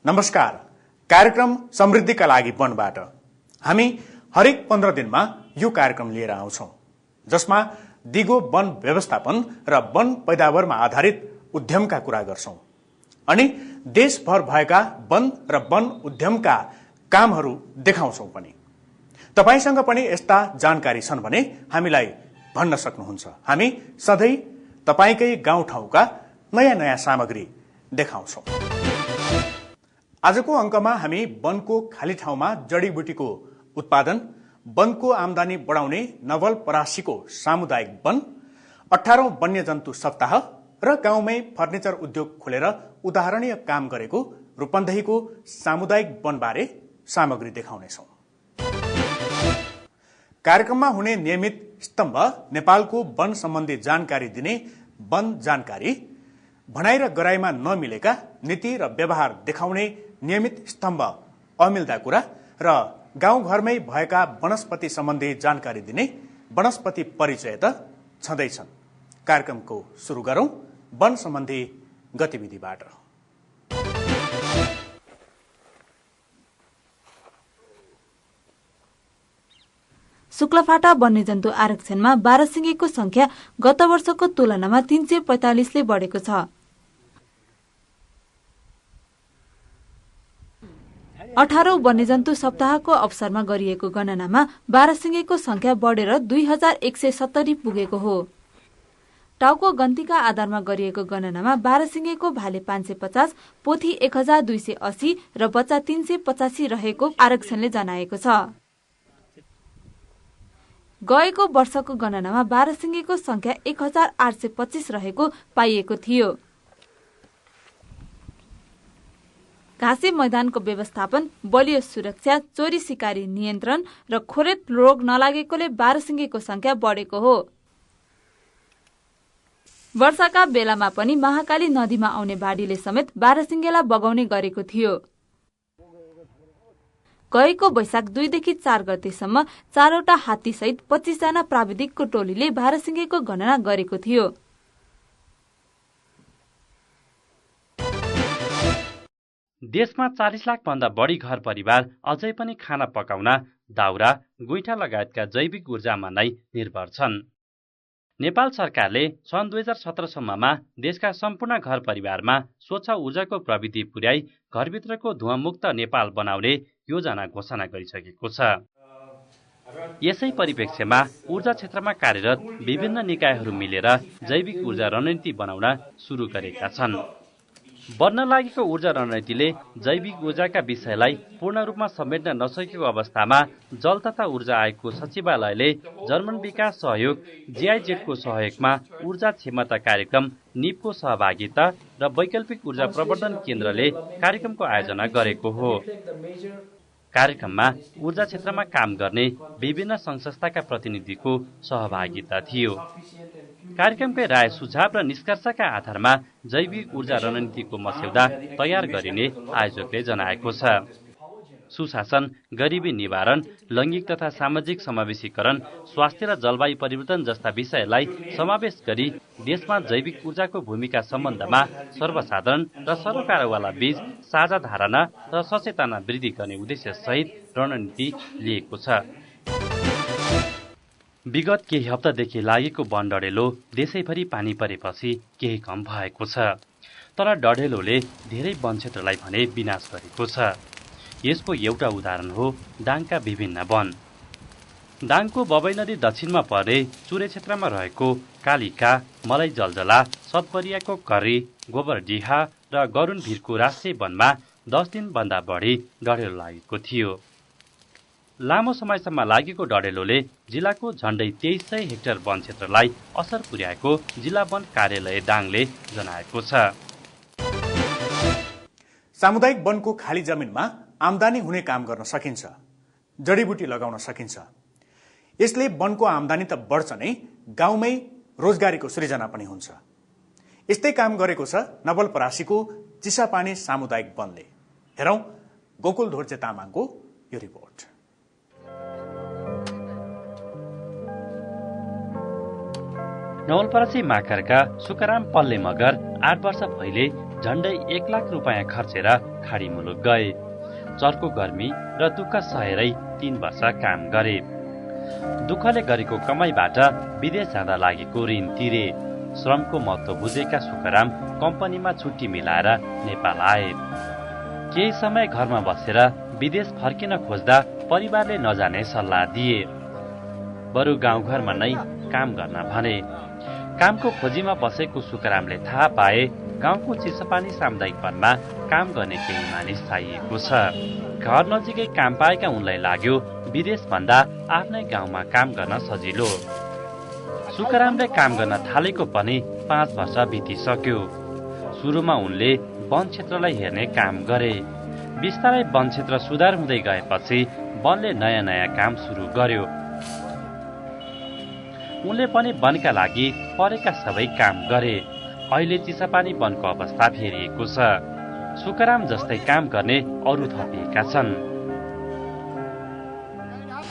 नमस्कार। कार्यक्रम समृद्धिका लागि वनबाट हामी हरेक 15 दिनमा यो कार्यक्रम लिएर आउँछौं, जसमा दिगो वन व्यवस्थापन र वन पैदावारमा आधारित उद्यमका कुरा गर्छौं अनि देशभर भएका वन र वन उद्यमका कामहरू देखाउँछौं पनि। तपाईसँग पनि यस्ता जानकारी छन् भने हामीलाई भन्न सक्नुहुन्छ। हामी सधैँ तपाईकै गाउँठाउँका नयाँ सामग्री देखाउँछौं। आजको अंकमा हामी वनको खाली ठाउँमा जडीबुटीको उत्पादन, वनको आमदानी बढाउने नवलपरासीको सामुदायिक वन, 18औं वन्यजन्तु सप्ताह र गाउँमै फर्निचर उद्योग खोलेर उदाहरणीय काम गरेको रूपन्देहीको सामुदायिक वनबारे सामग्री देखाउनेछौं। कार्यक्रममा हुने नियमित स्तम्भ नेपालको वन सम्बन्धी जानकारी दिने वन जानकारी, भनाइ र गराइमा नमिलेका नीति र व्यवहार देखाउने नियमित स्तम्भ अमिल्दा कुरा र गाउँघरमै भएका वनस्पति सम्बन्धी जानकारी दिने वनस्पति परिचय त छँदैछन्। कार्यक्रमको सुरु गरौं वन सम्बन्धी गतिविधिबाट। शुक्लाफाटा वन्यजन्तु आरक्षणमा 12 सिंगेको संख्या गत वर्षको तुलनामा 345 ले बढेको छ। 18औं वन्यजन्तु सप्ताहको अवसरमा गरिएको गणनामा 12 सिंगेको संख्या बढेर 2170 पुगेको हो। टाउको गन्तीका आधारमा गरिएको गणनामा 12 सिंगेको भाले 550, पोथी 1280 र बच्चा 385 रहेको आरक्षणले जनाएको छ। गएको वर्षको गणनामा 12 सिंगेको संख्या 1825 रहेको पाइएको थियो। घाँसे मैदानको व्यवस्थापन, बलियो सुरक्षा, चोरी सिकारी नियन्त्रण र खोरेत रोग नलागेकोले 12 सिंगेको संख्या बढेको हो। वर्षाका बेलामा पनि महाकाली नदीमा आउने बाढीले समेत 12 सिंगेलाई बगाउने गरेको थियो। गएको वैशाख 2 देखि 4 गतेसम्म 4वटा हात्ती सहित 25 जना प्राविधिकको टोलीले 12 सिंगेको गणना गरेको थियो। देशमा 40 लाख भन्दा बढी घर परिवार अझै पनि खाना पकाउन दाउरा, गुइठा लगायतका जैविक ऊर्जामा नै निर्भर छन्। नेपाल सरकारले सन् 2017 सम्ममा देशका सम्पूर्ण घर परिवारमा स्वच्छ ऊर्जाको प्रविधि पुर्याई घरभित्रको धुवामुक्त नेपाल बनाउने योजना घोषणा गरिसकेको छ। यसै परिप्रेक्ष्यमा ऊर्जा क्षेत्रमा कार्यरत विभिन्न निकायहरू मिलेर जैविक ऊर्जा रणनीति बनाउन सुरु गरेका छन्। बन्न लागेको ऊर्जा रणनीतिले जैविक ऊर्जाका विषयलाई पूर्ण रूपमा समेट्न नसकेको अवस्थामा जल तथा ऊर्जा आयोगको सचिवालयले जर्मन विकास सहयोग GIZ को सहयोगमा ऊर्जा क्षमता कार्यक्रम निपको सहभागिता र वैकल्पिक ऊर्जा प्रवर्धन केन्द्रले कार्यक्रमको आयोजना गरेको हो। कार्यक्रममा ऊर्जा क्षेत्रमा काम गर्ने विभिन्न संस्थाका प्रतिनिधिको सहभागिता थियो। कार्यक्रमकै राय सुझाव र निष्कर्षका आधारमा जैविक ऊर्जा रणनीतिको मस्यौदा तयार गरिने आयोजकले जनाएको छ। सुशासन, गरिबी निवारण, लैंगिक तथा सामाजिक समावेशीकरण, स्वास्थ्य र जलवायु परिवर्तन जस्ता विषयलाई समावेश गरी देशमा जैविक ऊर्जाको भूमिका सम्बन्धमा सर्वसाधारण र सरकारवाला बीच साझा धारणा र सचेतना वृद्धि गर्ने उद्देश्य सहित रणनीति लिएको छ। विगत केही हप्तादेखि लागेको वन डढेलो देशैभरि पानी परेपछि केही कम भएको छ, तर डढेलोले धेरै वन क्षेत्रलाई भने विनाश गरेको छ। यसको एउटा उदाहरण हो दाङका विभिन्न वन। दाङको बबई नदी दक्षिणमा पर्ने चुरे क्षेत्रमा रहेको कालिका, मलै जलजला, सतपरियाको कर्री, गोबरडिहा र गरुण भिरको राष्ट्रिय वनमा 10 दिनभन्दा बढी डढेलो लागेको थियो। लामो समयसम्म लागेको डढेलोले जिल्लाको झण्डै 2300 हेक्टर वन क्षेत्रलाई असर पुर्याएको जिल्ला वन कार्यालय दाङले जनाएको छ। सामुदायिक वनको खाली जमिनमा आमदानी हुने काम गर्न सकिन्छ, जडीबुटी लगाउन सकिन्छ। यसले वनको आमदानी त बढ्छ नै, गाउँमै रोजगारीको सृजना पनि हुन्छ। यस्तै काम गरेको छ नवलपरासीको चिसापानी सामुदायिक वनले। हेरौं गोकुल धोर्जे तामाङको यो रिपोर्ट। नवलपरासी माकरका सुकाराम पल्ले मगर 8 वर्ष पहिले झण्डै 1 लाख रुपियाँ खर्चेर खाडी मुलुक गए। चर्को गर्मी र दुःख सहेरै 3 वर्ष काम गरे। दुःखले गरेको कमाईबाट विदेश जाँदा लागेको ऋण तिरे। श्रमको महत्त्व बुझेका सुखराम कम्पनीमा छुट्टी मिलाएर नेपाल आए। केही समय घरमा बसेर विदेश फर्किन खोज्दा परिवारले नजाने सल्लाह दिए। बरु गाउँघरमा नै काम गर्न भने। कामको खोजीमा बसेको सुखरामले थाहा पाए गाउँको चिसोपानी सामुदायिक वनमा काम गर्ने केही मानिस चाहिएको छ। घर नजिकै काम पाएका उनलाई लाग्यो विदेश भन्दा आफ्नै गाउँमा काम गर्न सजिलो। सुखरामले काम गर्न थालेको पनि 5 वर्ष बितिसक्यो। सुरुमा उनले वन क्षेत्रलाई हेर्ने काम गरे। बिस्तारै वन क्षेत्र सुधार हुँदै गएपछि वनले नयाँ नयाँ काम सुरु गर्यो। उनले पनि वनका लागि परेका सबै काम गरे। अहिले चिसापानी वनको अवस्था फेरिएको छ। सुखराम जस्तै काम गर्ने अरू थपिएका छन्।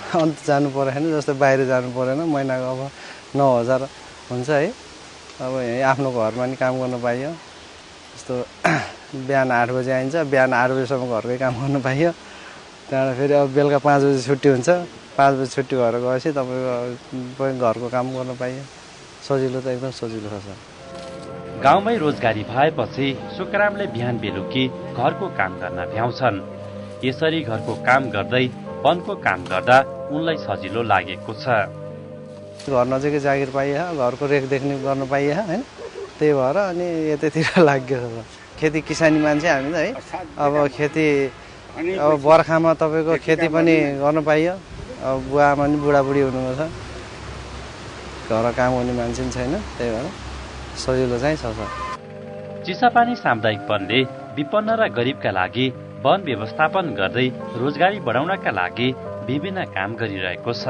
अन्त जानु परेन, जस्तै बाहिर जानु परेन। महिनाको अब 9,000 हुन्छ है। अब यहीँ आफ्नो घरमा नि काम गर्न पाइयो। जस्तो बिहान 8 बजे आइन्छ, बिहान 8 बजेसम्म घरकै काम गर्न पाइयो। त्यहाँबाट फेरि अब बेलुका 5 बजे छुट्टी हुन्छ। 5 बजे छुट्टी भएर गएपछि तपाईँको घरको काम गर्न पाइयो। सजिलो त एकदम सजिलो छ। गाउँमै रोजगारी भएपछि सुखरामले बिहान बेलुकी घरको काम गर्न भ्याउँछन्। यसरी घरको काम गर्दै वनको काम गर्दा उनलाई सजिलो लागेको छ। घर नजिकै जागिर पाइयो, घरको रेखदेख गर्न पाइयो होइन। त्यही भएर अनि यतातिर लाग्यो। खेती किसानी मान्छे हामी त है। अब खेती अब बर्खामा तपाईँको खेती पनि गर्न पाइयो। अब बुवाआमा पनि बुढाबुढी हुनुभएको छ, घर काम गर्ने मान्छे पनि छैन। त्यही भएर सजिलो चाहिँ छ। चिसापानी सामुदायिक वनले विपन्न र गरिबका लागि वन व्यवस्थापन गर्दै रोजगारी बढाउनका लागि विभिन्न काम गरिरहेको छ।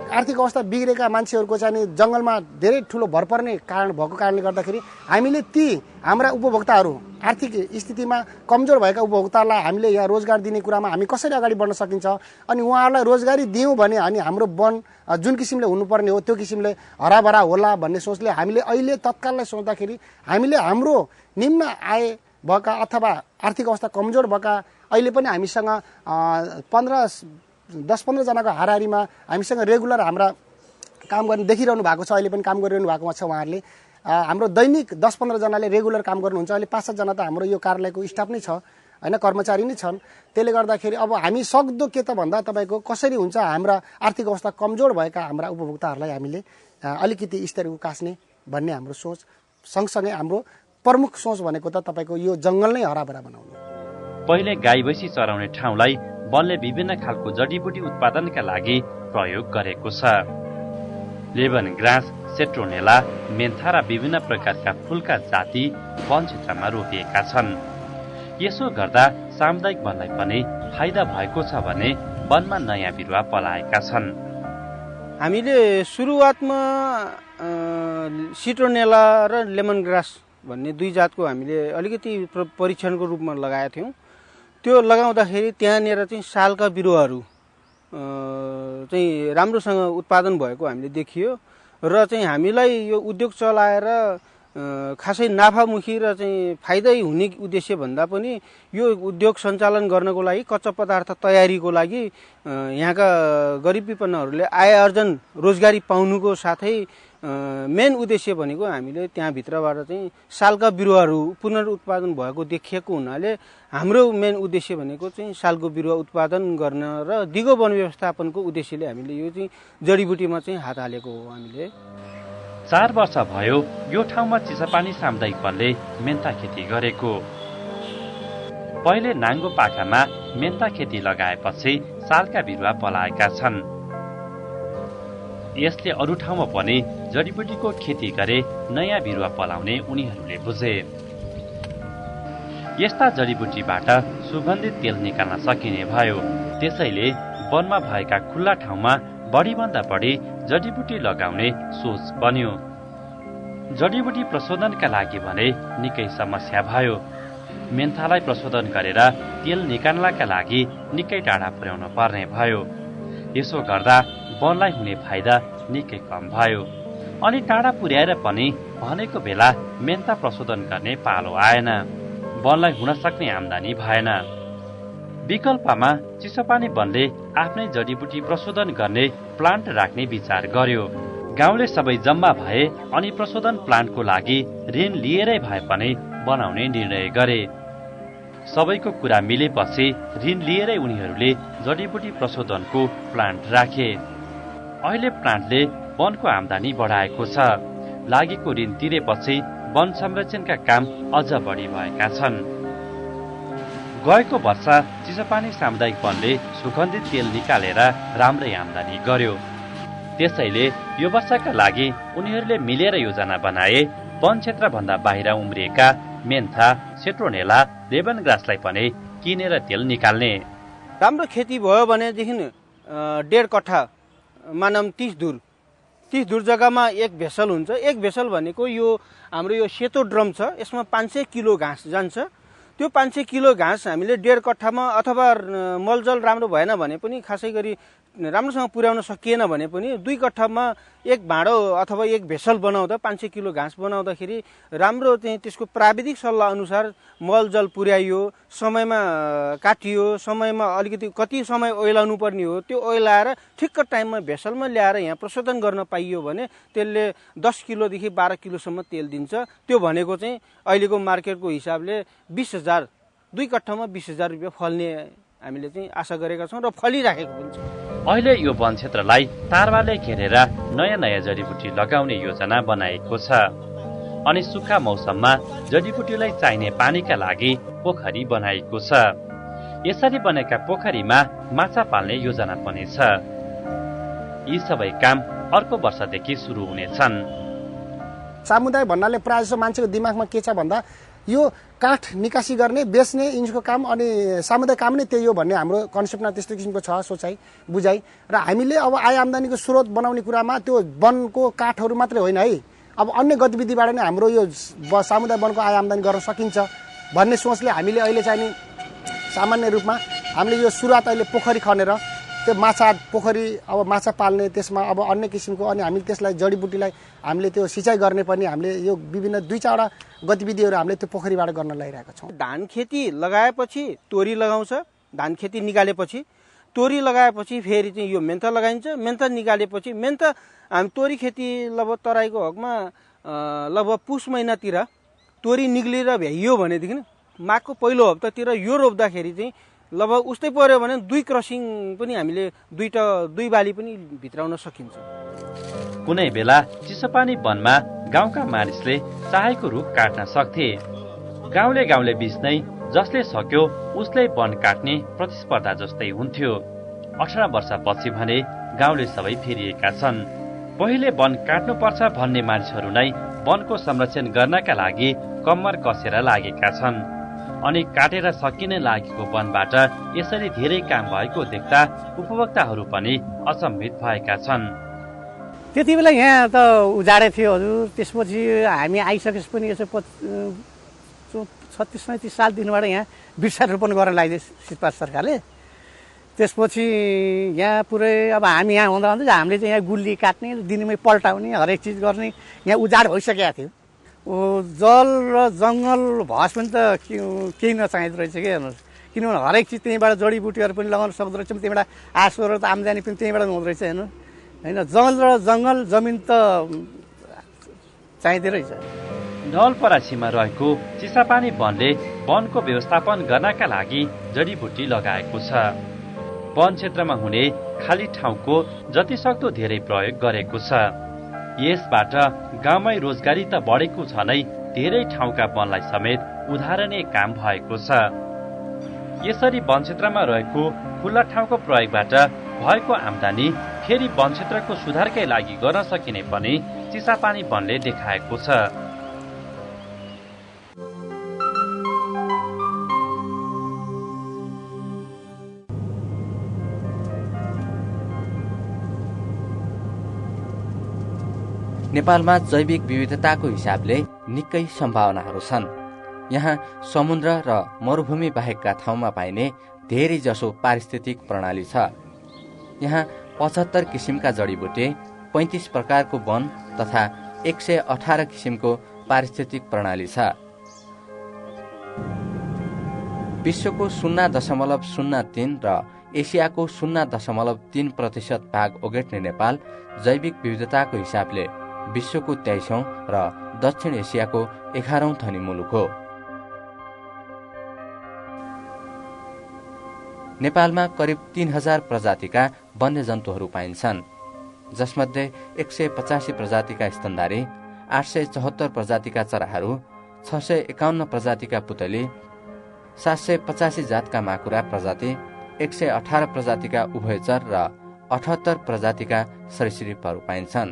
आर्थिक अवस्था बिग्रेका मान्छेहरूको चाहिँ जङ्गलमा धेरै ठुलो भर पर्ने कारण भएको कारणले गर्दाखेरि हामीले ती हाम्रा उपभोक्ताहरू आर्थिक स्थितिमा कमजोर भएका उपभोक्तालाई हामीले यहाँ रोजगार दिने कुरामा हामी कसरी अगाडि बढ्न सकिन्छ अनि उहाँहरूलाई रोजगारी दियौँ भने अनि हाम्रो वन जुन किसिमले हुनुपर्ने हो त्यो किसिमले हराभरा होला भन्ने सोचले हामीले अहिले तत्काललाई सोच्दाखेरि हामीले हाम्रो निम्न आय भएका अथवा आर्थिक अवस्था कमजोर भएका अहिले पनि हामीसँग 10-15 जनाको हाराहारीमा हामीसँग रेगुलर हाम्रा काम गर्ने देखिरहनु भएको छ। अहिले पनि काम गरिरहनु भएको छ उहाँहरूले। हाम्रो दैनिक 10-15 जनाले रेगुलर काम गर्नुहुन्छ। अहिले 5-7 जना त हाम्रो यो कार्यालयको स्टाफ नै छ होइन, कर्मचारी नै छन्। त्यसले गर्दाखेरि अब हामी सक्दो के त भन्दा तपाईँको कसरी हुन्छ हाम्रा आर्थिक अवस्था कमजोर भएका हाम्रा उपभोक्ताहरूलाई हामीले अलिकति स्तर उकास्ने भन्ने हाम्रो सोच। सँगसँगै हाम्रो प्रमुख सोच भनेको त तपाईँको यो जङ्गल नै हराभरा बनाउनु। पहिले गाई भैँसी चराउने ठाउँलाई वनले विभिन्न खालको जडीबुटी उत्पादनका लागि प्रयोग गरेको छ। लेमन ग्रास, सेट्रोनेला, मेन्था र विभिन्न प्रकारका फूलका जाति वन क्षेत्रमा रोपिएका छन्। यसो गर्दा सामुदायिक वनलाई पनि फाइदा भएको छ भने वनमा नयाँ बिरुवा पलाएका छन्। हामीले सुरुवातमा सिट्रोनेला र लेमन ग्रास भन्ने 2 जातको हामीले अलिकति परीक्षणको रूपमा लगाएका थियौँ। त्यो लगाउँदाखेरि त्यहाँनिर चाहिँ सालका बिरुवाहरू चाहिँ राम्रोसँग उत्पादन भएको हामीले देखियो र चाहिँ हामीलाई यो उद्योग चलाएर खासै नाफामुखी र चाहिँ फाइदै हुने उद्देश्य भन्दा पनि यो उद्योग सञ्चालन गर्नको लागि कच्चा पदार्थ तयारीको लागि यहाँका गरिब विपन्नहरूले आय आर्जन रोजगारी पाउनुको साथै मेन उद्देश्य भनेको हामीले त्यहाँभित्रबाट चाहिँ सालका बिरुवाहरू पुनरुत्पादन भएको देखिएको हुनाले हाम्रो मेन उद्देश्य भनेको चाहिँ सालको बिरुवा उत्पादन गर्न र दिगो वन व्यवस्थापनको उद्देश्यले हामीले यो चाहिँ जडीबुटीमा चाहिँ हात हालेको हो। हामीले 4 वर्ष भयो यो ठाउँमा चिसापानी सामुदायिक वनले मेन्था खेती गरेको। पहिले नाङ्गो पाखामा मेन्था खेती लगाएपछि सालका बिरुवा पलाएका छन्। यसले अरू ठाउँमा पनि जडीबुटीको खेती गरे नयाँ बिरुवा पलाउने उनीहरूले बुझे। यस्ता जडीबुटीबाट सुगन्धित तेल निकाल्न सकिने भयो। त्यसैले वनमा भएका खुल्ला ठाउँमा बढीभन्दा बढी जडीबुटी लगाउने सोच बन्यो। जडीबुटी प्रशोधनका लागि भने निकै समस्या भयो। मेन्थालाई प्रशोधन गरेर तेल निकाल्नका लागि निकै टाढा पुर्याउन पर्ने भयो। यसो गर्दा वनलाई हुने फाइदा निकै कम भयो। अनि टाढा पुर्याएर पनि भनेको बेला मेन्ता प्रशोधन गर्ने पालो आएन। वनलाई हुन सक्ने आम्दानी भएन। विकल्पमा चिसोपानी वनले आफ्नै जडीबुटी प्रशोधन गर्ने प्लान्ट राख्ने विचार गर्यो। गाउँले सबै जम्मा भए अनि प्रशोधन प्लान्टको लागि ऋण लिएरै भए पनि बनाउने निर्णय गरे। सबैको कुरा मिलेपछि ऋण लिएरै उनीहरूले जडीबुटी प्रशोधनको प्लान्ट राखे। अहिले प्लान्टले वनको आम्दानी बढाएको छ। लागेको ऋण तिरेपछि वन संरक्षणका काम अझ बढी भएका छन्। गएको वर्ष चिसोपानी सामुदायिक वनले सुगन्धित तेल निकालेर राम्रै आम्दानी गर्यो। त्यसैले यो वर्षका लागि उनीहरूले मिलेर योजना बनाए वन क्षेत्रभन्दा बाहिर उम्रिएका मेन्था, सेट्रोनेला, लेमनग्रासलाई पनि किनेर तेल निकाल्ने। राम्रो खेती भयो भनेदेखि 1.5 कट्ठा मानम 30 धुर जग्गामा 1 भेसल हुन्छ। 1 भेसल भनेको यो हाम्रो यो सेतो ड्रम छ, यसमा 500 किलो घाँस जान्छ। त्यो 500 किलो घाँस हामीले 1.5 कट्ठामा अथवा मलजल राम्रो भएन भने पनि खासै गरी राम्रोसँग पुर्याउन सकिएन भने पनि 2 कट्ठामा 1 भाँडो अथवा 1 भेसल बनाउँदा 500 किलो घाँस बनाउँदाखेरि राम्रो चाहिँ त्यसको प्राविधिक सल्लाह अनुसार मलजल पुर्याइयो, समयमा काटियो, समयमा अलिकति कति समय ओइलाउनु पर्ने हो त्यो ओइलाएर ठिक्क टाइममा भेसलमा ल्याएर यहाँ प्रशोधन गर्न पाइयो भने त्यसले 10 किलोदेखि 12 किलोसम्म तेल दिन्छ। त्यो भनेको चाहिँ अहिलेको मार्केटको हिसाबले 20,000, 2 कट्ठामा 20,000 रुपियाँ फल्ने हामीले चाहिँ आशा गरेका छौँ र फलिराखेको पनि छ। अहिले यो वन क्षेत्रलाई तारबारले घेरेर नयाँ जडीबुटी लगाउने योजना बनाएको छ। अनि सुक्खा मौसममा जडीबुटीलाई चाहिने पानीका लागि पोखरी बनाएको छ। यसरी बनेका पोखरीमा माछा पाल्ने योजना पनि छ। यी सबै काम अर्को वर्षदेखि सुरु हुनेछन्। समुदाय भन्नाले प्रायः जसो मान्छेको दिमागमा के छ भन्दा यो काठ निकासी गर्ने, बेच्ने यिनको काम अनि सामुदायिक काम नै त्यही हो भन्ने हाम्रो कन्सेप्टमा त्यस्तो किसिमको छ सोचाइ बुझाइ। र हामीले अब आय आम्दानीको स्रोत बनाउने कुरामा त्यो वनको काठहरू मात्रै होइन है, अब अन्य गतिविधिबाट नै हाम्रो यो समुदाय वनको आय आम्दानी गर्न सकिन्छ भन्ने सोचले हामीले अहिले चाहिँ नि सामान्य रूपमा हामीले यो सुरुवात अहिले पोखरी खनेर त्यो माछा पोखरी अब माछा पाल्ने, त्यसमा अब अन्य किसिमको अनि हामीले त्यसलाई जडीबुटीलाई हामीले त्यो सिँचाइ गर्ने पनि हामीले यो विभिन्न 2-4वटा गतिविधिहरू हामीले त्यो पोखरीबाट गर्न लगाइरहेका छौँ। धान खेती लगाएपछि तोरी लगाउँछ, धान खेती निकालेपछि तोरी लगाएपछि फेरि चाहिँ यो मेन्था लगाइन्छ, मेन्था निकालेपछि मेन्था हामी तोरी खेती लगभग तराईको हकमा लगभग पुष महिनातिर तोरी निक्लेर भ्याइयो भनेदेखि माघको पहिलो हप्तातिर यो रोप्दाखेरि चाहिँ लगभग उस्तै पर्यो भने 2 क्रसिङ पनि हामीले 2 बाली पनि भित्राउन सकिन्छ। कुनै बेला चिसोपानी वनमा गाउँका मानिसले चाहेको रुख काट्न सक्थे। गाउँले बिच्नै जसले सक्यो उसले वन काट्ने प्रतिस्पर्धा जस्तै हुन्थ्यो। 18 वर्षपछि भने गाउँले सबै फेरिएका छन्। पहिले वन काट्नुपर्छ भन्ने मानिसहरू नै वनको संरक्षण गर्नका लागि कम्मर कसेर लागेका छन्। अनि काटेर सकिन लागेको वनबाट यसरी धेरै काम भएको देख्दा उपभोक्ताहरू पनि अचम्मित भएका छन्। त्यति बेला यहाँ त उजाडै थियो हजुर। त्यसपछि हामी आइसकेपछि पनि यसो 36-37 सालदेखिबाट यहाँ वृक्षारोपण गर्न लाग्यो सिटपास सरकारले। त्यसपछि यहाँ पुरै अब हामी यहाँ हुँदा हामीले चाहिँ यहाँ गुल्ली काट्ने, दिनमै पल्टाउने, हरेक चिज गर्ने, यहाँ उजाड भइसकेको थियो। जल र जङ्गल भस पनि त केही नचाहिँदो रहेछ कि हेर्नुहोस्। किनभने हरेक चिज त्यहीँबाट जडीबुटीहरू पनि लगाउन सक्दो रहेछ, त्यहीँबाट आयस्वरो त आम्दानी पनि त्यहीँबाट हुँदो रहेछ हेर्नु होइन। जल र जङ्गल जमिन त चाहिँदो रहेछ। नवलपरासीमा रहेको चिसापानी वनले वनको व्यवस्थापन गर्नका लागि जडीबुटी लगाएको छ। वन क्षेत्रमा हुने खाली ठाउँको जतिसक्दो धेरै प्रयोग गरेको छ। यसबाट गाउँमै रोजगारी त बढेको छ नै, धेरै ठाउँका वनलाई समेत उधारने काम भएको छ। यसरी वन क्षेत्रमा रहेको खुल्ला ठाउँको प्रयोगबाट भएको आम्दानी फेरि वन क्षेत्रको सुधारकै लागि गर्न सकिने पनि चिसापानी वनले देखाएको छ। नेपालमा जैविक विविधताको हिसाबले निकै सम्भावनाहरू छन्। यहाँ समुद्र र मरुभूमि बाहेकका ठाउँमा पाइने धेरै जसो पारिस्थितिक प्रणाली छ। यहाँ 75 किसिमका जडीबुटी, 35 प्रकारको वन तथा 118 किसिमको पारिस्थितिक प्रणाली छ। विश्वको 0.03 र एसियाको 0.3% भाग ओगट्ने नेपाल जैविक विविधताको हिसाबले विश्वको 23औं र दक्षिण एसियाको 11औं धनी मुलुक हो। नेपालमा करिब 3000 प्रजातिका वन्यजन्तुहरू पाइन्छन्, जसमध्ये 185 प्रजातिका स्तनधारी, 874 प्रजातिका चराहरू, 651 प्रजातिका पुतली, 785 जातका माकुरा प्रजाति, 118 प्रजातिका उभयचर र 78 प्रजातिका सरीसृपहरू पाइन्छन्।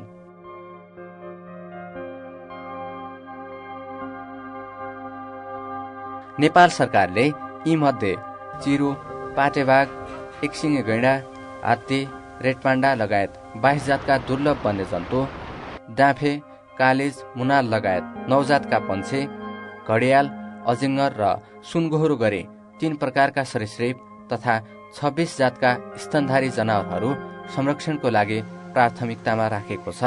नेपाल सरकारले यी मध्ये चिरू, पाटेबाघ, एकसिङे गैंडा, हात्ती, रेडपाण्डा लगायत 22 जातका दुर्लभ वन्यजन्तु, डाँफे, कालिज, मुनाल लगायत 9 जातका पन्छी, घडियाल, अजिङ्गर र सुनगोहुरो गरी 3 प्रकारका सरीसृप तथा 26 जातका स्तनधारी जनावरहरू संरक्षणको लागि प्राथमिकतामा राखेको छ।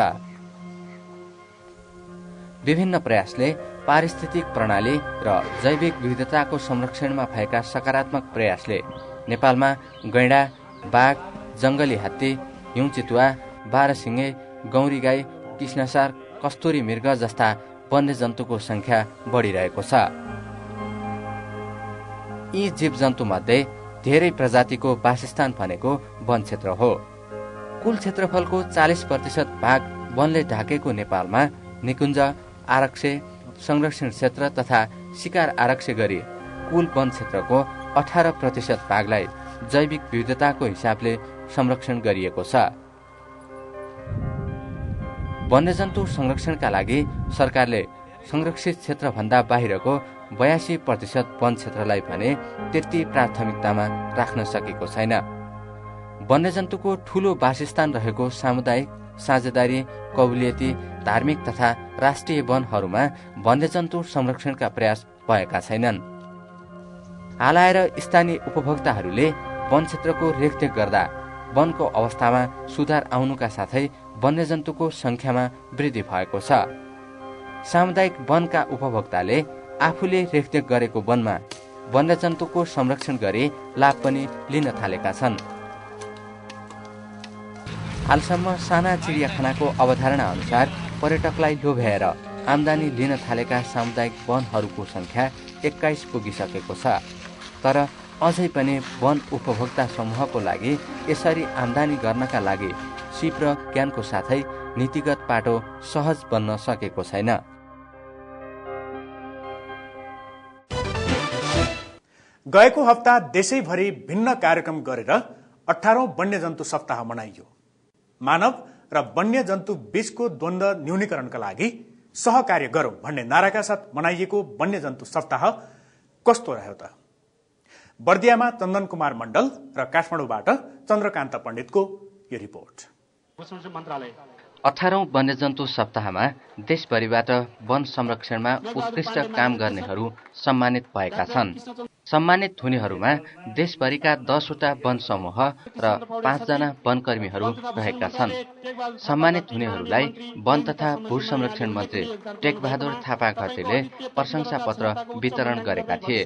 विभिन्न प्रयासले पारिस्थितिक प्रणाली र जैविक विविधताको संरक्षणमा भएका सकारात्मक प्रयासले नेपालमा गैंडा, बाघ, जंगली हात्ती, हिउँ चितुवा, बाह्रसिङे, गौरी गाई, कृष्णसार, कस्तुरी मृग जस्ता वन्यजन्तुको संख्या बढिरहेको छ। यी जीवजन्तु मध्ये धेरै प्रजातिको वासस्थान भनेको वन क्षेत्र हो। कुल क्षेत्रफलको 40% भाग वनले ढाकेको नेपालमा निकुञ्ज, आरक्ष्य, संरक्षण क्षेत्र तथा शिकार आरक्ष्य गरी कुल वन क्षेत्रको 18% भागलाई जैविक विविधताको हिसाबले संरक्षण गरिएको छ। वन्यजन्तु संरक्षणका लागि सरकारले संरक्षित क्षेत्रभन्दा बाहिरको 82% वन क्षेत्रलाई भने त्यति प्राथमिकतामा राख्न सकेको छैन। वन्यजन्तुको ठूलो वासस्थान रहेको सामुदायिक, साझेदारी, कौलियती, धार्मिक तथा राष्ट्रिय वनहरूमा वन्यजन्तु संरक्षणका प्रयास भएका छैनन्। हाल आएर स्थानीय उपभोक्ताहरूले वन क्षेत्रको रेखदेख गर्दा वनको अवस्थामा सुधार आउनुका साथै वन्यजन्तुको संख्यामा वृद्धि भएको छ। सामुदायिक वनका उपभोक्ताले आफूले रेखदेख गरेको वनमा वन्यजन्तुको संरक्षण गरी लाभ पनि लिन थालेका छन्। हालसम्म साना चिडियाखानाको अवधारणा अनुसार पर्यटकलाई लोभ्याएर आमदानी लिन थालेका सामुदायिक वनहरूको संख्या 21 पुगिसकेको छ। तर अझै पनि वन उपभोक्ता समूहको लागि यसरी आमदानी गर्नका लागि सिप र ज्ञानको साथै नीतिगत पाटो सहज बन्न सकेको छैन। गएको हप्ता देशैभरि भिन्न कार्यक्रम गरेर 18औं वन्यजन्तु सप्ताह मनाइयो। मानव र वन्यजन्तु बीचको द्वन्द्व न्यूनीकरणका लागि सहकार्य गरौं भन्ने नाराका साथ मनाइएको वन्यजन्तु सप्ताह कस्तो रह्यो त? बर्दियामा चन्दन कुमार मण्डल र काठमाडौँबाट चन्द्रकान्त पण्डितको यो रिपोर्ट। 18औं वन्यजन्तु सप्ताहमा देशभरिबाट वन संरक्षणमा उत्कृष्ट काम गर्नेहरू सम्मानित भएका छन्। सम्मानित हुनेहरूमा देशभरिका 10वटा वन समूह र 5 जना वनकर्मीहरू रहेका छन्। सम्मानित हुनेहरूलाई वन तथा भू संरक्षण मन्त्री टेकबहादुर थापा घरतीले प्रशंसा पत्र वितरण गरेका थिए।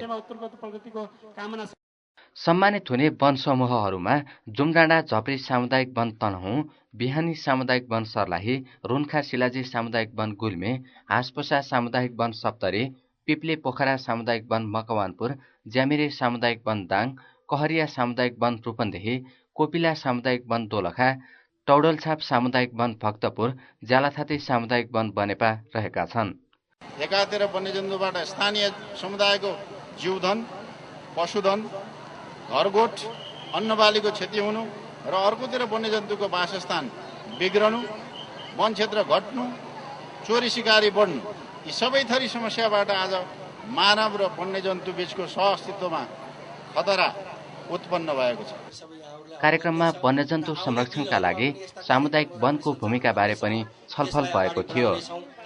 सम्मानित हुने वन समूहहरूमा जुमडाँडा झप्री सामुदायिक वन तनहुँ, बिहानी सामुदायिक वन सर्लाही, रुन्खा शिलाजी सामुदायिक वन गुल्मे, हासपोसा सामुदायिक वन सप्तरी, पिप्ले पोखरा सामुदायिक वन मकवानपुर, ज्यामिरे सामुदायिक वन दाङ, कहरिया सामुदायिक वन रूपन्देही, कोपिला सामुदायिक वन दोलखा, टौडलछाप सामुदायिक वन भक्तपुर, जालाथाती सामुदायिक वन बनेपा रहेका छन्। एकातिर वन्यजन्तुबाट स्थानीय समुदायको जीवधन, पशुधन, घरगोठ, अन्नबालीको क्षति हुनु र अर्कोतिर वन्यजन्तुको वासस्थान बिग्रनु, वन क्षेत्र घट्नु, चोरी सिकारी बढ्नु, यी सबै थरी समस्याबाट आज मानव र वन्यजन्तु बीचको सहअस्तित्वमा खतरा उत्पन्न भएको छ। कार्यक्रममा वन्यजन्तु संरक्षणका लागि सामुदायिक वनको भूमिका बारे पनि छलफल भएको थियो।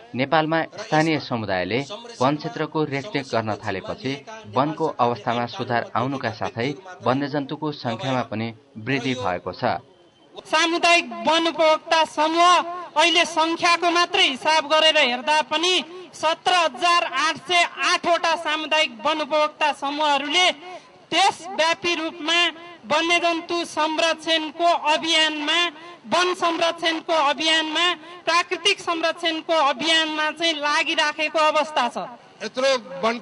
नेपालमा स्थानीय समुदायले वन क्षेत्रको रेखदेख गर्न थालेपछि वनको अवस्थामा सुधार आउनुका साथै वन्यजन्तुको संख्यामा पनि वृद्धि भएको छ। सामुदायिक वन उपभोक्ता समूह अहिले संख्याको मात्रै हिसाब गरेर हेर्दा पनि 17,808वटा सामुदायिक वन उपभोक्ता समूहहरूले देशव्यापी रूपमा वन्यजन्तु संरक्षणको अभियानमा, वन संरक्षणको अभियानमा, प्राकृतिक संरक्षणको अभियानमा चाहिँ लागिराखेको अवस्था छ। यत्रो वन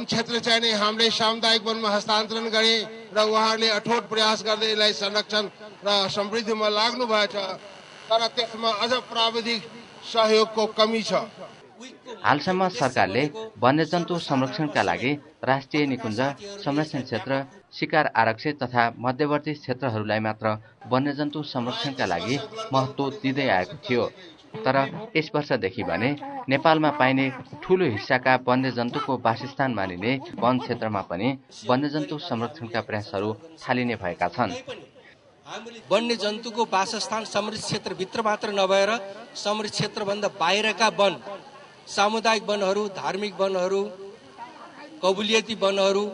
क्षेत्र चाहिँ नि हामीले सामुदायिक वनमा हस्तान्तरण गरे र उहाँहरूले अठोट प्रयास गर्दै यसलाई संरक्षण र समृद्धिमा लाग्नु भएछ, तर त्यसमा अझ प्राविधिक सहयोगको कमी छ। हालसम्म सरकारले वन्यजन्तु संरक्षणका लागि राष्ट्रिय निकुञ्ज, संरक्षण क्षेत्र, शिकार आरक्षित तथा मध्यवर्ती क्षेत्रहरूलाई मात्र वन्यजन्तु संरक्षणका लागि महत्त्व दिँदै आएको थियो। तर यस वर्षदेखि भने नेपालमा पाइने ठूलो हिस्साका वन्यजन्तुको वासस्थान मानिने वन क्षेत्रमा पनि वन्यजन्तु संरक्षणका प्रयासहरू थालिने भएका छन्। वन्यजन्तुको वासस्थान समृद्ध क्षेत्रभित्र मात्र नभएर समृद्ध क्षेत्रभन्दा बाहिरका वन, सामुदायिक वनहरू, धार्मिक वनहरू, कबुलियती वनहरू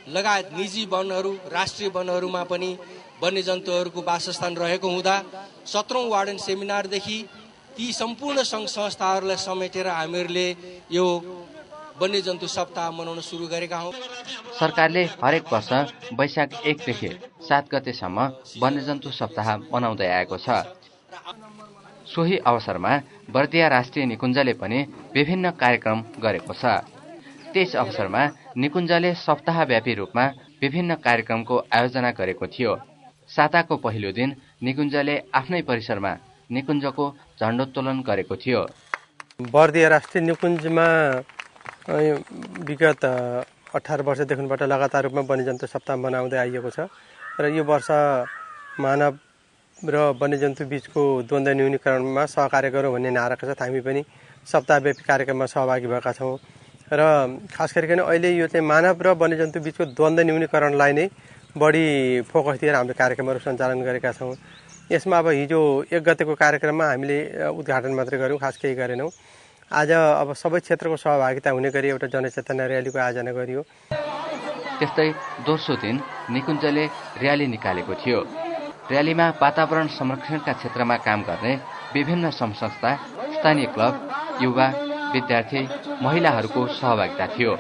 लगायत निजी वनहरू, राष्ट्रिय वनहरूमा पनि वन्यजन्तुहरूको वासस्थान रहेको हुँदा 17औं वार्डन सेमिनारदेखि ती सम्पूर्ण सङ्घ संस्थाहरूलाई समेटेर हामीहरूले यो वन्यजन्तु सप्ताह मनाउन सुरु गरेका हौँ। सरकारले हरेक वर्ष वैशाख 1 देखि 7 गतेसम्म वन्यजन्तु सप्ताह मनाउँदै आएको छ। सोही अवसरमा बर्दिया राष्ट्रिय निकुञ्जले पनि विभिन्न कार्यक्रम गरेको छ। त्यस अवसरमा निकुञ्जले सप्ताहव्यापी रूपमा विभिन्न कार्यक्रमको आयोजना गरेको थियो। साताको पहिलो दिन निकुञ्जले आफ्नै परिसरमा निकुञ्जको झण्डोत्तोलन गरेको थियो। बर्दिया राष्ट्रिय निकुञ्जमा विगत 18 वर्षदेखिबाट लगातार रूपमा वन्यजन्तु सप्ताह मनाउँदै आइएको छ र यो वर्ष मानव र वन्यजन्तु बीचको द्वन्द्व न्यूनीकरणमा सहकार्य गरौँ भन्ने नाराका साथ हामी पनि सप्ताहव्यापी कार्यक्रममा सहभागी भएका छौँ र खास गरिकन अहिले यो चाहिँ मानव र वन्यजन्तु बीचको द्वन्द्व न्यूनीकरणलाई नै बढी फोकस दिएर हामीले कार्यक्रमहरू सञ्चालन गरेका छौँ। यसमा अब हिजो 1 गतेको कार्यक्रममा हामीले उद्घाटन मात्रै गऱ्यौँ, खास केही गरेनौँ। आज अब सबै क्षेत्रको सहभागिता हुने गरी एउटा जनचेतना र्यालीको आयोजना गरियो। त्यस्तै दोस्रो दिन निकुञ्जले र्याली निकालेको थियो। र्यालीमा वातावरण संरक्षणका क्षेत्रमा काम गर्ने विभिन्न संस्था, स्थानीय क्लब, युवा, विद्यार्थी, महिलाहरूको सहभागिता थियो।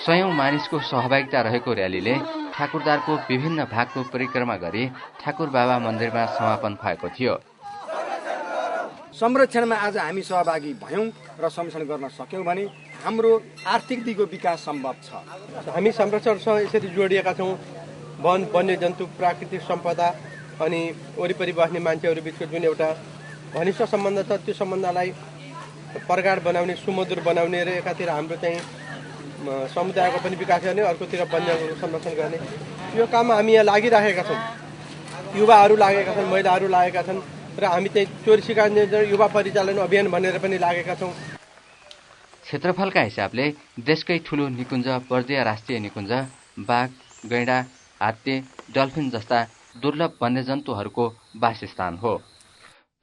सयौं मानिसको सहभागिता रहेको र्यालीले ठाकुरद्वारको विभिन्न भागको परिक्रमा गरी ठाकुर बाबा मन्दिरमा समापन भएको थियो। संरक्षणमा आज हामी सहभागी भयौं र संरक्षण गर्न सक्यौं भने हाम्रो आर्थिक दिगो विकास सम्भव छ। हामी संरक्षणसँग यसरी जोडिएका छौँ। वन, वन्यजन्तु, प्राकृतिक सम्पदा अनि वरिपरि बस्ने मान्छेहरू बिचको जुन एउटा घनिष्ठ सम्बन्ध छ त्यो सम्बन्धलाई प्रगाढ बनाउने, सुमधुर बनाउने र एकातिर हाम्रो चाहिँ समुदायको पनि विकास गर्ने, अर्कोतिर वन्यजन्तु संरक्षण गर्ने यो काममा हामी यहाँ लागिरहेका छौँ। युवाहरू लागेका छन्, महिलाहरू लागेका छन् र हामी चाहिँ चोरी शिकार नियन्त्रण युवा परिचालन अभियान भनेर पनि लागेका छौँ। क्षेत्रफलका हिसाबले देशकै ठूलो निकुञ्ज बर्दिया राष्ट्रिय निकुञ्ज बाघ, गैंडा, हात्ती, डल्फिन जस्ता दुर्लभ वन्यजन्तुहरूको वासस्थान हो।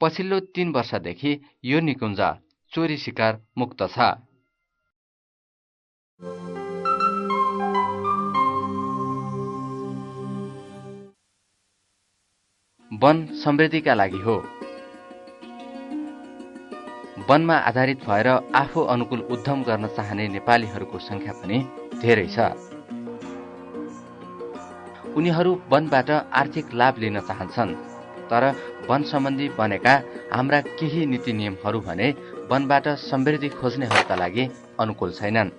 पछिल्लो 3 वर्षदेखि यो निकुञ्ज चोरी शिकार मुक्त छ। वन समृद्धिका लागि हो। वनमा आधारित भएर आफू अनुकूल उद्यम गर्न चाहने नेपालीहरूको संख्या पनि धेरै छ। उनीहरू वनबाट आर्थिक लाभ लिन चाहन्छन्, तर वन सम्बन्धी बनेका हाम्रा केही नीति नियमहरू भने वनबाट समृद्धि खोज्नेहरूका लागि अनुकूल छैनन्।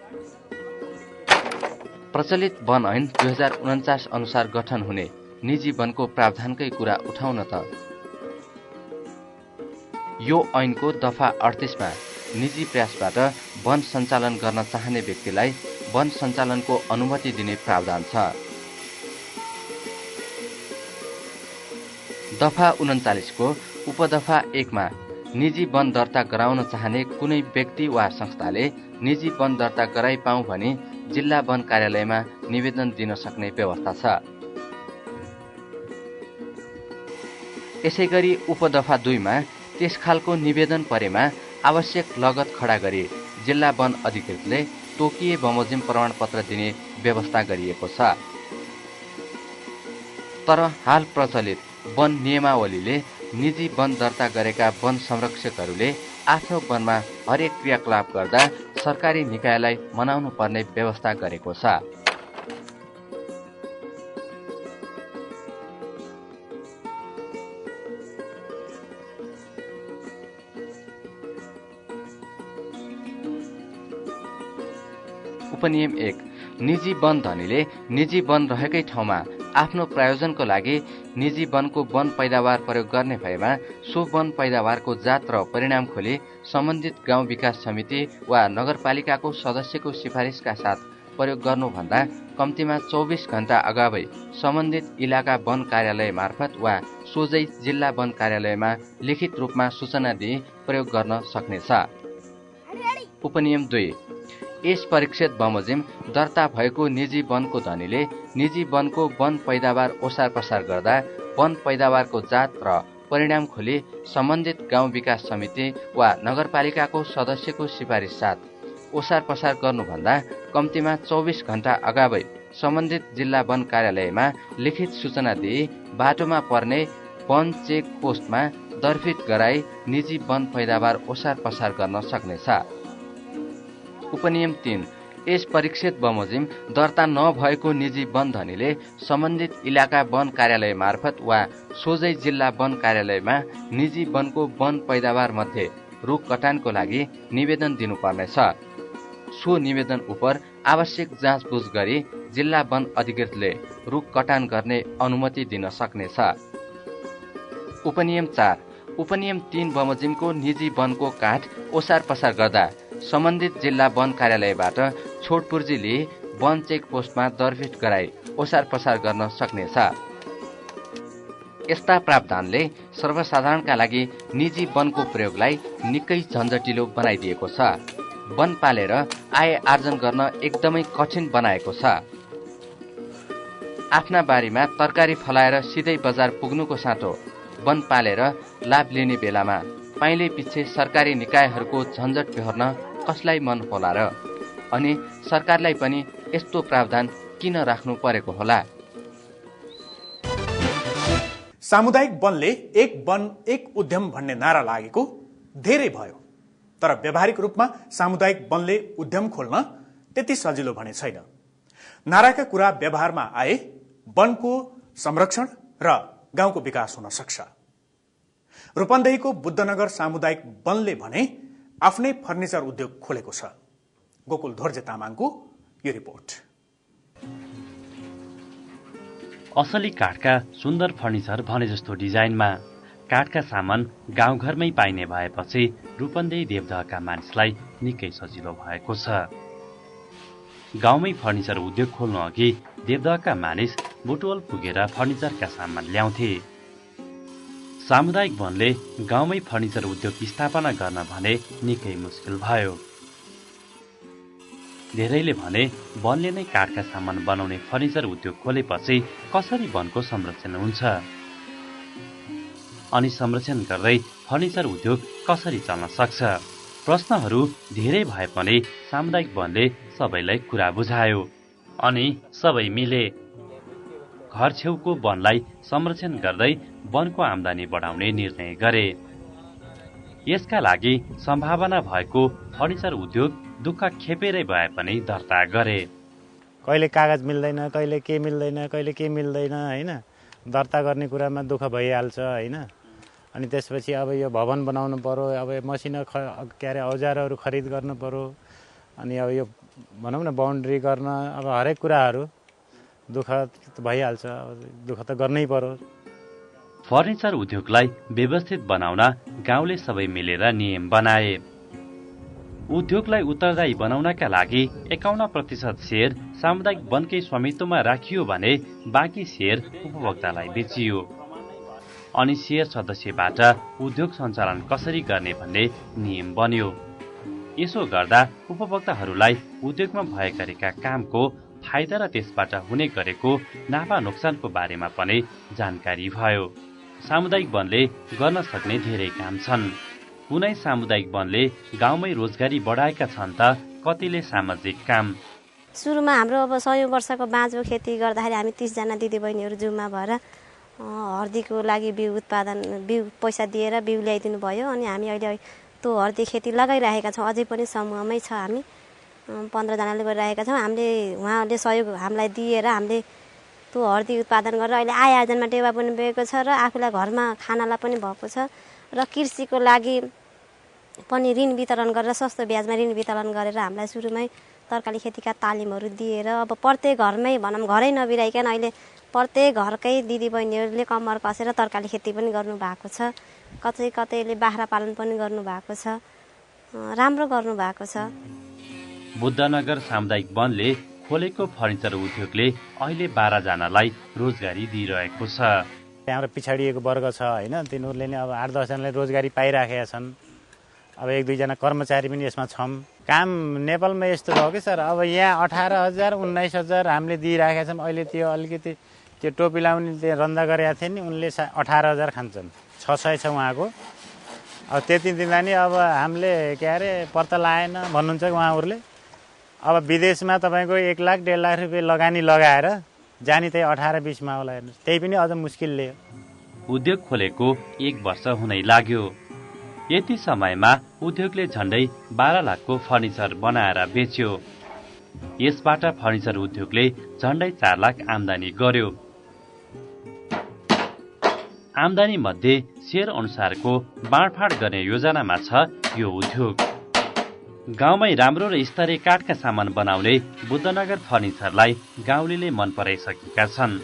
प्रचलित वन ऐन 2049 अनुसार गठन हुने निजी वनको प्रावधानकै कुरा उठाउन त। यो ऐनको दफा 38मा निजी प्रयासबाट वन सञ्चालन गर्न चाहने व्यक्तिलाई वन सञ्चालनको अनुमति दिने प्रावधान छ। दफा 39 को उपदफा 1 मा निजी वन दर्ता गराउन चाहने कुनै व्यक्ति वा संस्थाले निजी वन दर्ता गराइ पाऊँ भनी जिल्ला वन कार्यालयमा निवेदन दिन सक्ने व्यवस्था छ। यसैगरी उपदफा 2 मा त्यस खालको निवेदन परेमा आवश्यक लगत खडा गरी जिल्ला वन अधिकृतले तोकिए बमोजिम प्रमाणपत्र दिने व्यवस्था गरिएको छ। तर हाल प्रचलित वन नियमावलीले निजी वन दर्ता गरेका वन संरक्षकहरूले आफ्नो वनमा हरेक क्रियाकलाप गर्दा सरकारी निकायलाई मनाउनु पर्ने व्यवस्था गरेको छ। उपनियम 1 निजी वन धनीले निजी वन रहेकै ठाउँमा आफ्नो प्रयोजनको लागि निजी वनको वन पैदावार प्रयोग गर्ने भएमा सो वन पैदावारको जात र परिणाम खोली सम्बन्धित गाउँ विकास समिति वा नगरपालिकाको सदस्यको सिफारिसका साथ प्रयोग गर्नुभन्दा कम्तीमा 24 घण्टा अगावै सम्बन्धित इलाका वन कार्यालय मार्फत वा सोझै जिल्ला वन कार्यालयमा लिखित रूपमा सूचना दिई प्रयोग गर्न सक्नेछ। उपनियम 2 यस परीक्षित बमोजिम दर्ता भएको निजी वनको धनीले निजी वनको वन पैदावार ओसार पसार गर्दा वन पैदावारको जात र परिणाम खोली सम्बन्धित गाउँ विकास समिति वा नगरपालिकाको सदस्यको सिफारिस साथ ओसार पसार गर्नुभन्दा कम्तीमा 24 घण्टा अगावै सम्बन्धित जिल्ला वन कार्यालयमा लिखित सूचना दिई बाटोमा पर्ने वन चेक पोस्टमा दरफित गराई निजी वन पैदावार ओसार पसार गर्न सक्नेछ। उपनियम 3 यस परीक्षित बमोजिम दर्ता नभएको निजी वन धनीले सम्बन्धित इलाका वन कार्यालय मार्फत वा सोझै जिल्ला वन कार्यालयमा निजी वनको वन पैदावार मध्ये रुख कटानको लागि निवेदन दिनुपर्नेछ। सो निवेदन उपर आवश्यक जाँचबुझ गरी जिल्ला वन अधिकृतले रुख कटान गर्ने अनुमति दिन सक्नेछ। उपनियम 4 उपनियम 3 बमोजिमको निजी वनको काठ ओसार पसार गर्दा सम्बन्धित जिल्ला वन कार्यालयबाट छोटपुर्जी लिई वन चेक पोस्टमा दरफिट गराई ओसार पसार गर्न सक्नेछ। यस्ता प्रावधानले सर्वसाधारणका लागि निजी वनको प्रयोगलाई निकै झन्झटिलो बनाइदिएको छ। वन पालेर आय आर्जन गर्न एकदमै कठिन बनाएको छ। आफ्ना बारीमा तरकारी फलाएर सिधै बजार पुग्नुको साटो वन पालेर लाभ लिने बेलामा पाइले पछि सरकारी निकायहरूको झन्झट बेहोर्न कसलाई मन होला र? अनि सरकारलाई पनि यस्तो प्रावधान किन राख्नु परेको होला? सामुदायिक वनले एक वन एक उद्यम भन्ने नारा लागेको धेरै भयो, तर व्यावहारिक रूपमा सामुदायिक वनले उद्यम खोल्न त्यति सजिलो भने छैन। नाराका कुरा व्यवहारमा आए वनको संरक्षण र गाउँको विकास हुन सक्छ। रूपन्देहीको बुद्धनगर सामुदायिक वनले भने आफ्नै फर्निचर उद्योग खोलेको छ। गोकुल धोर्जे तामाङको यो रिपोर्ट। असली काठका सुन्दर फर्निचर भने जस्तो डिजाइनमा काठका सामान गाउँघरमै पाइने भएपछि रूपन्देही देवदहका मानिसलाई निकै सजिलो भएको छ। गाउँमै फर्निचर उद्योग खोल्नु अघि देवदहका मानिस बुटवल पुगेर फर्निचरका सामान ल्याउँथे। सामुदायिक वनले गाउँमै फर्निचर उद्योग स्थापना गर्न भने निकै मुस्किल भयो। धेरैले भने वनले नै काठका सामान बनाउने फर्निचर उद्योग खोलेपछि कसरी वनको संरक्षण हुन्छ अनि संरक्षण गर्दै फर्निचर उद्योग कसरी चल्न सक्छ? प्रश्नहरू धेरै भए पनि सामुदायिक वनले सबैलाई कुरा बुझायो अनि सबै मिले। घर छेउको वनलाई संरक्षण गर्दै वनको आम्दानी बढाउने निर्णय गरे। यसका लागि सम्भावना भएको फर्निचर उद्योग दुःख खेपेरै भए पनि दर्ता गरे। कहिले कागज मिल्दैन, कहिले के मिल्दैन, कहिले के मिल्दैन हैन। दर्ता गर्ने कुरामा दुःख भइहाल्छ हैन। अनि त्यसपछि अब यो भवन बनाउनु पर्यो, अब मसिन के अरे औजारहरू खरिद गर्नु पर्यो, अनि अब यो भनौँ न बाउन्ड्री गर्न, अब हरेक कुराहरू दुःख भइहाल्छ, दुःख त गर्नै पर्यो। फर्निचर उद्योगलाई व्यवस्थित बनाउन गाउँले सबै मिलेर नियम बनाए। उद्योगलाई उत्तरदायी बनाउनका लागि 51% शेयर सामुदायिक वनकै स्वामित्वमा राखियो भने बाँकी शेयर उपभोक्तालाई बेचियो। अनि शेयर सदस्यबाट उद्योग सञ्चालन कसरी गर्ने भन्ने नियम बन्यो। यसो गर्दा उपभोक्ताहरूलाई उद्योगमा भए गरेका कामको फाइदा र त्यसबाट हुने गरेको नाफा नोक्सानको बारेमा पनि जानकारी भयो। सामुदायिक वनले गर्न सक्ने धेरै काम छन्। कुनै सामुदायिक वनले गाउँमै रोजगारी बढाएका छन् त कतिले सामाजिक काम। सुरुमा हाम्रो अब 100 वर्षको बाँझो खेती गर्दाखेरि हामी 30 जना दिदीबहिनीहरू जुम्मा भएर हर्दीको लागि बिउ पैसा दिएर बिउ ल्याइदिनु भयो। अनि हामी अहिले त्यो हर्दी खेती लगाइरहेका छौँ। अझै पनि समूहमै छ, हामी 15 जनाले गरिरहेका छौँ। उहाँहरूले सहयोग हामीलाई दिएर हामीले त्यो हर्दी उत्पादन गरेर अहिले आय आर्जनमा टेवा पनि भएको छ र आफूलाई घरमा खानालाई पनि भएको छ र कृषिको लागि पनि ऋण वितरण गरेर सस्तो ब्याजमा ऋण वितरण गरेर हामीलाई सुरुमै तरकारी खेतीका तालिमहरू दिएर अब प्रत्येक घरमै भनौँ घरै नबिराइकन अहिले प्रत्येक घरकै दिदीबहिनीहरूले कम्मर कसेर तरकारी खेती पनि गर्नुभएको छ। कतै कतैले बाख्रा पालन पनि गर्नुभएको छ, राम्रो गर्नुभएको छ। बुद्धनगर सामुदायिक वनले खोलेको फर्निचर उद्योगले अहिले 12 जनालाई रोजगारी दिइरहेको छ। हाम्रो पिछाडिएको वर्ग छ होइन, तिनीहरूले नै अब 8-10 जनाले रोजगारी पाइराखेका छन्। अब 1-2 जना कर्मचारी पनि यसमा छौँ। काम नेपालमा यस्तो भयो कि सर, अब यहाँ 18,000 19,000 हामीले दिइराखेका छौँ। अहिले त्यो अलिकति त्यो टोपी लाउने रन्दा गरेका थिए नि, उनले 18,000 खान्छन्, 600 छ उहाँको। अब त्यति दिँदा नि अब हामीले के अरे पर्ता लाएन भन्नुहुन्छ उहाँहरूले। अब विदेशमा तपाईँको 1 लाख 1.5 लाख रुपियाँ लगानी लगाएर जाने त्यही 18-20मा होला, हेर्नुहोस्, त्यही पनि अझ मुस्किलले। उद्योग खोलेको 1 वर्ष हुनै लाग्यो। यति समयमा उद्योगले झण्डै 12 लाखको फर्निचर बनाएर बेच्यो। यसबाट फर्निचर उद्योगले झण्डै 4 लाख आम्दानी गर्यो। आम्दानी मध्ये शेयर अनुसारको बाँडफाँड गर्ने योजनामा छ यो उद्योग। गाउँमै राम्रो र स्तरीय काठका सामान बनाउने बुद्धनगर फर्निचरलाई गाउँलेले मन पराइसकेका छन्।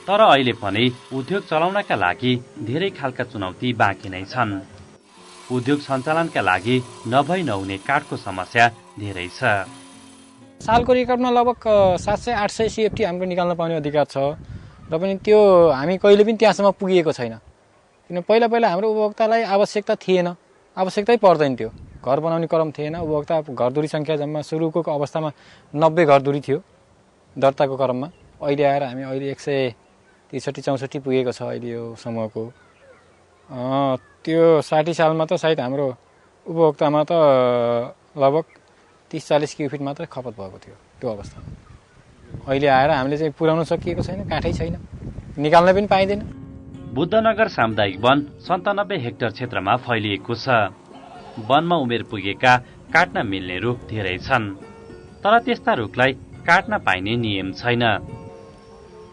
तर अहिले पनि उद्योग चलाउनका लागि धेरै खालका चुनौती बाँकी नै छन्। उद्योग सञ्चालनका लागि नभई नहुने काठको समस्या धेरै छ। सालको रेकर्डमा लगभग 700-800 CFT हाम्रो निकाल्न पाउने अधिकार छ र पनि त्यो हामी कहिले पनि त्यहाँसम्म पुगिएको छैन। किन पहिला हाम्रो उपभोक्तालाई आवश्यकता थिएन, आवश्यकतै पर्दैन थियो। घर बनाउने क्रम थिएन, उपभोक्ता घरधुरी सङ्ख्या जम्मा सुरुको अवस्थामा 90 घरधुरी थियो दर्ताको क्रममा। अहिले आएर हामी अहिले 163-64 पुगेको छ अहिले यो समूहको। त्यो 60 सालमा त सायद हाम्रो उपभोक्तामा त लगभग 30-40 क्युफिट मात्रै खपत भएको थियो त्यो अवस्थामा। अहिले आएर हामीले चाहिँ पुर्याउन सकिएको छैन, काठै छैन, निकाल्न पनि पाइँदैन। बुद्धनगर सामुदायिक वन 97 हेक्टर क्षेत्रमा फैलिएको छ। वनमा उमेर पुगेका काट्न मिल्ने रुख धेरै छन्, तर त्यस्ता रुखलाई काट्न पाइने नियम छैन।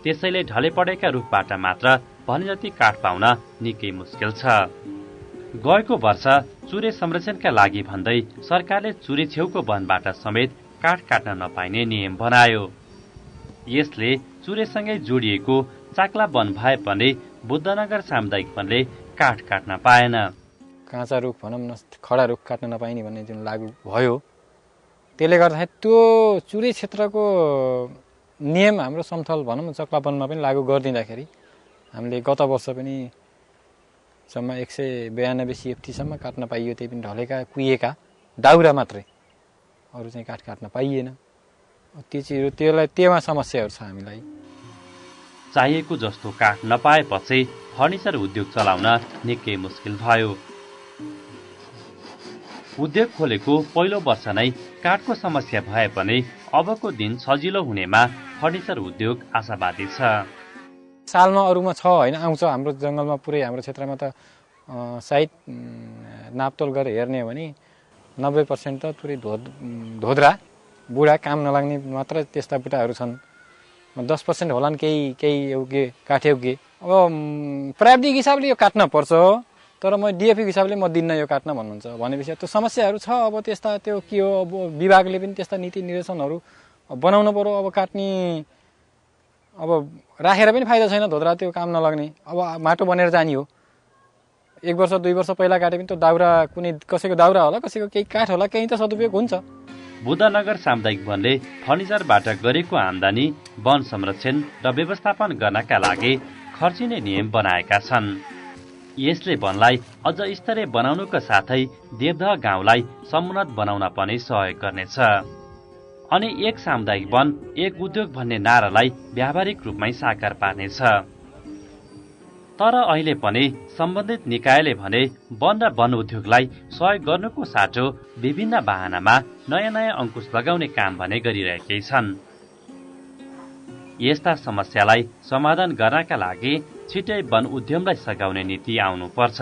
त्यसैले ढले पडेका रुखबाट मात्र भने जति काठ पाउन निकै मुस्किल छ। गएको वर्ष चुरे संरक्षणका लागि भन्दै सरकारले चुरे छेउको वनबाट समेत काठ काट्न नपाइने नियम बनायो। यसले चुरेसँगै जोडिएको चाक्ला वन भए पनि बुद्धनगर सामुदायिक वनले काठ काट्न पाएन। काँचा रुख भनौँ न, खडा रुख काट्न नपाइने भन्ने जुन लागू भयो, त्यसले गर्दाखेरि त्यो चुरे क्षेत्रको नियम हाम्रो समथल भनौँ न चक्ला वनमा पनि लागू गरिदिँदाखेरि हामीले गत वर्ष पनि जम्मा 192 CFT सम्म काट्न पाइयो। त्यही पनि ढलेका कुहिएका दाउरा मात्रै, अरू चाहिँ काठ काट्न पाइएन। त्यो चिजहरू त्यसमा समस्याहरू छ हामीलाई। चाहिएको जस्तो काठ नपाएपछि फर्निचर उद्योग चलाउन निकै मुस्किल भयो। उद्योग खोलेको पहिलो वर्ष नै काठको समस्या भए पनि अबको दिन सजिलो हुनेमा फर्निचर उद्योग आशावादी छ। सालमा अरूमा छ होइन, आउँछ हाम्रो जङ्गलमा पुरै हाम्रो क्षेत्रमा त सायद नापतोल गरेर हेर्ने हो भने 90% त पुरै धोद्रा बुढा काम नलाग्ने मात्र त्यस्ता बुढाहरू छन्। 10% होलान् केही योग्य काठयोग्य। अब प्राविधिक हिसाबले यो काट्न पर्छ, तर म DFI हिसाबले म दिन्न यो काट्न भन्नुहुन्छ भनेपछि त्यो समस्याहरू छ। अब त्यस्ता त्यो के हो, अब विभागले पनि त्यस्ता नीति निर्देशनहरू बनाउनु पर्यो। अब काट्ने अब राखेर पनि फाइदा छैन, धोद्रा त्यो काम नलाग्ने। अब माटो बनेर जाने हो। 1 वर्ष 2 वर्ष पहिला काटे पनि त्यो दाउरा कुनै कसैको दाउरा होला, कसैको केही काठ होला, केही त सदुपयोग हुन्छ। बुद्धनगर सामुदायिक वनले फर्निचरबाट गरेको आम्दानी वन संरक्षण र व्यवस्थापन गर्नका लागि खर्चिने नियम बनाएका छन्। यसले वनलाई अझ स्तरीय बनाउनुका साथै देवदह गाउँलाई समुन्नत बनाउन पनि सहयोग गर्नेछ। अनि एक सामुदायिक वन एक उद्योग भन्ने नारालाई व्यावहारिक रूपमै साकार पार्नेछ। तर अहिले पनि सम्बन्धित निकायले भने वन र वन उद्योगलाई सहयोग गर्नुको साटो विभिन्न बहानामा नयाँ नयाँ अंकुश लगाउने काम भने गरिरहेकै छन्। यस्ता समस्यालाई समाधान गर्नका लागि छिटै वन उद्यमलाई सघाउने नीति आउनुपर्छ।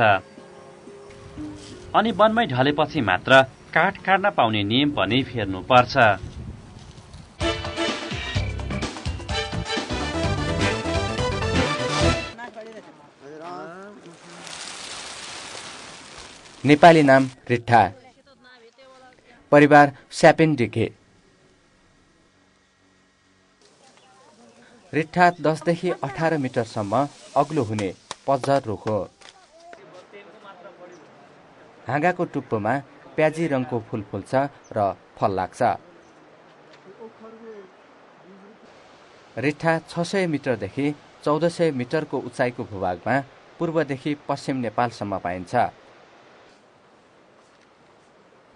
अनि वनमै ढलेपछि मात्र काठ काट्न पाउने नियम पनि फेर्नुपर्छ। नेपाली नाम रिट्ठा, परिवार स्यापेन्डिके। रिट्ठा 10 देखि 18 मिटरसम्म अग्लो हुने पतझर रुख हो। हाँगाको टुप्पोमा प्याजी रङको फूल फुल्छ र फल लाग्छ। रिट्ठा 600 मिटरदेखि 1400 मिटरको उचाइको भूभागमा पूर्वदेखि पश्चिम नेपालसम्म पाइन्छ।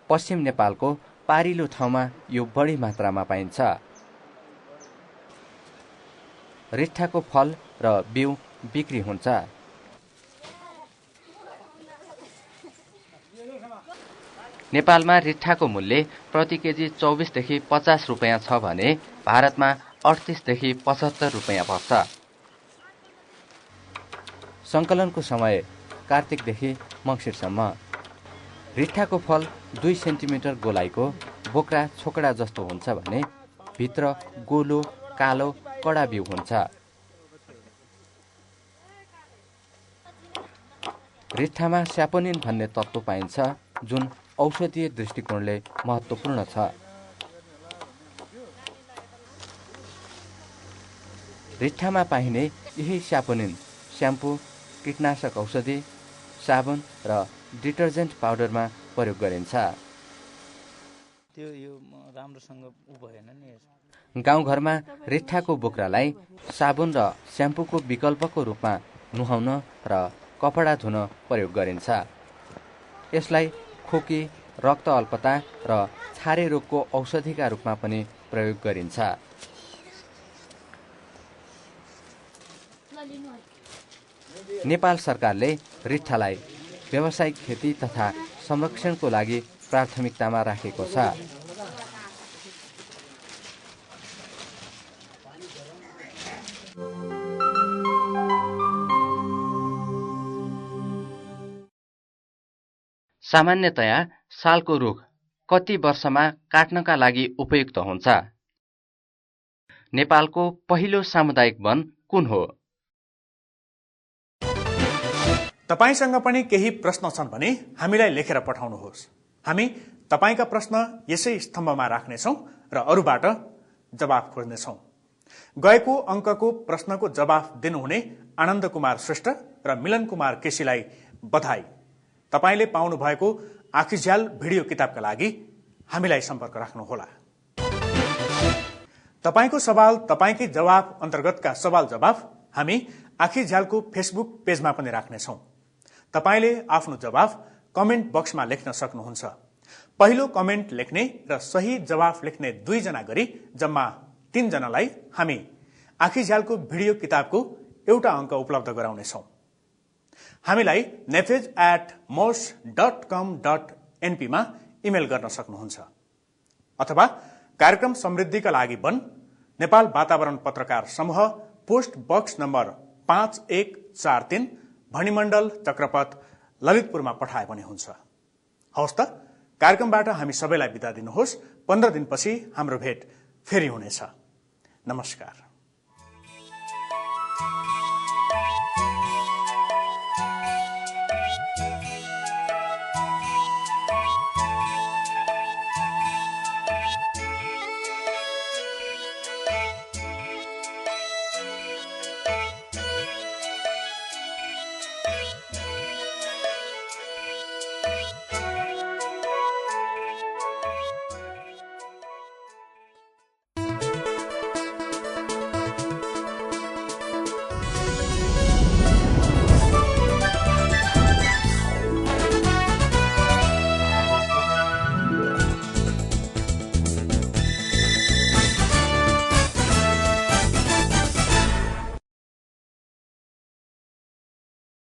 पश्चिम नेपालको पारिलो ठाउँमा यो बढी मात्रामा पाइन्छ। रिट्ठाको फल र बिउ बिक्री हुन्छ। नेपालमा रिट्ठाको मूल्य प्रति केजी 24 देखि 50 रुपैयाँ छ भने भारतमा 38 देखि 75 रुपैयाँ पर्छ। संकलनको समय कार्तिकदेखि मङ्सिरसम्म। रिट्ठाको फल 2 सेन्टिमिटर गोलाइको बोक्रा छोकडा जस्तो हुन्छ भने भित्र गोलो कालो कडा बिउ हुन्छ। रिट्ठामा स्यापोनिन भन्ने तत्त्व पाइन्छ जुन औषधीय दृष्टिकोणले महत्त्वपूर्ण छ। रिट्ठामा पाइने यही स्यापोनिन स्याम्पू, कीटनाशक औषधि, साबुन र डिटर्जेन्ट पाउडरमा प्रयोग गरिन्छ। त्यो यो राम्रोसँग भएन नि। गाउँघरमा रिट्ठाको बोक्रालाई साबुन र स्याम्पूको विकल्पको रूपमा नुहाउन र कपडा धुन प्रयोग गरिन्छ। यसलाई खोकी, रक्त अल्पता र छारे रोगको औषधिका रूपमा पनि प्रयोग गरिन्छ। नेपाल सरकारले रिट्ठालाई व्यावसायिक खेती तथा संरक्षणको लागि प्राथमिकतामा राखेको छ। सामान्यतया सालको रुख कति वर्षमा काट्नका लागि उपयुक्त हुन्छ? नेपालको पहिलो सामुदायिक वन कुन हो? तपाईसँग पनि केही प्रश्न छन् भने हामीलाई लेखेर पठाउनुहोस्। हामी तपाईका प्रश्न यसै स्तम्भमा राख्नेछौँ र अरूबाट जवाफ खोज्नेछौँ। गएको अङ्कको प्रश्नको जवाफ दिनुहुने आनन्द कुमार श्रेष्ठ र मिलन कुमार केसीलाई बधाई। तपाईले पाउनु भएको आँखीझ्याल भिडियो किताबका लागि हामीलाई सम्पर्क राख्नुहोला। तपाईको सवाल तपाईकै जवाफ अन्तर्गतका सवाल जवाफ हामी आँखीझ्यालको फेसबुक पेजमा पनि राख्नेछौँ। तपाईले आफ्नो जवाफ कमेन्ट बक्समा लेख्न सक्नुहुन्छ। पहिलो कमेन्ट लेख्ने र सही जवाफ लेख्ने 2 जना गरी जम्मा 3 जनालाई हामी आँखीझ्यालको भिडियो किताबको एउटा अङ्क उपलब्ध गराउनेछौँ। हामीलाई nefej@mosh.com.np मा इमेल गर्न सक्नुहुन्छ अथवा कार्यक्रम समृद्धिका लागि वन, नेपाल वातावरण पत्रकार समूह, पोस्ट बक्स नम्बर 5143, भणिमण्डल, चक्रपथ, ललितपुरमा पठाए पनि हुन्छ। हवस् त, कार्यक्रमबाट हामी सबैलाई बिदा दिनुहोस्। 15 दिनपछि हाम्रो भेट फेरि हुनेछ। नमस्कार।